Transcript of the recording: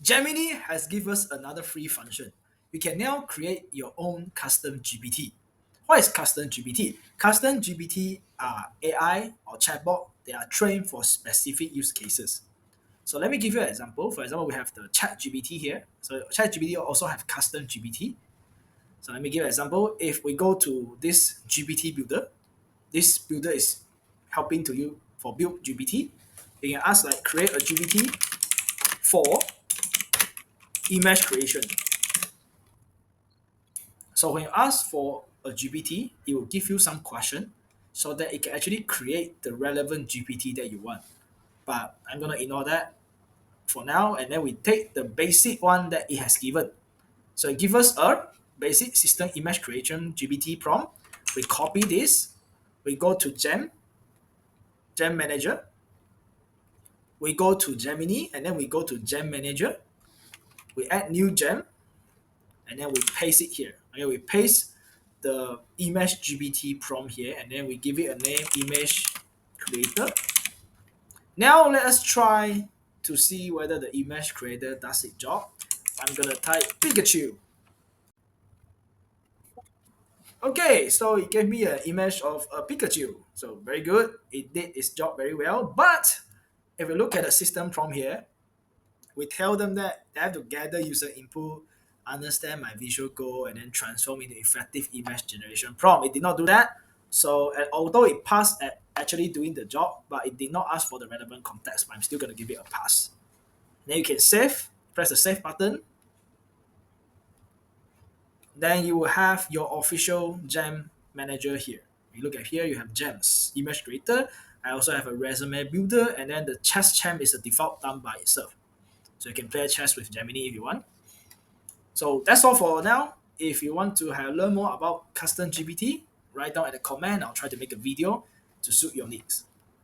Gemini has given us another free function. You can now create your own custom GPT. What is custom GPT? Custom GPT are AI or chatbot. They are trained for specific use cases. So let me give you an example. For example, we have the ChatGPT here. So ChatGPT also have custom GPT. So let me give an example. If we go to this GPT builder, this builder is helping to you for build GPT. You can ask like create a GPT for image creation. So when you ask for a GPT, it will give you some question so that it can actually create the relevant GPT that you want. But I'm gonna ignore that for now, and then we take the basic one that it has given. So it gives us a basic system image creation GPT prompt. We copy this, we go to Gem Manager, we go to Gemini, and then we go to Gem Manager. We add new gem, and then we paste it here. Okay, we paste the image GPT prompt here, and then we give it a name, image creator. Now let us try to see whether the image creator does its job. I'm gonna type Pikachu. Okay, so it gave me an image of a Pikachu. So very good. It did its job very well. But if we look at the system prompt here, we tell them that they have to gather user input, understand my visual goal, and then transform into effective image generation prompt. It did not do that. So although it passed at actually doing the job, but it did not ask for the relevant context, but I'm still going to give it a pass. Then you can save, press the save button. Then you will have your official gem manager here. You look at here, you have gems, image creator. I also have a resume builder, and then the chess champ is the default done by itself. So you can play chess with Gemini if you want. So that's all for now. If you want to learn more about custom GPT, write down at the comment. I'll try to make a video to suit your needs.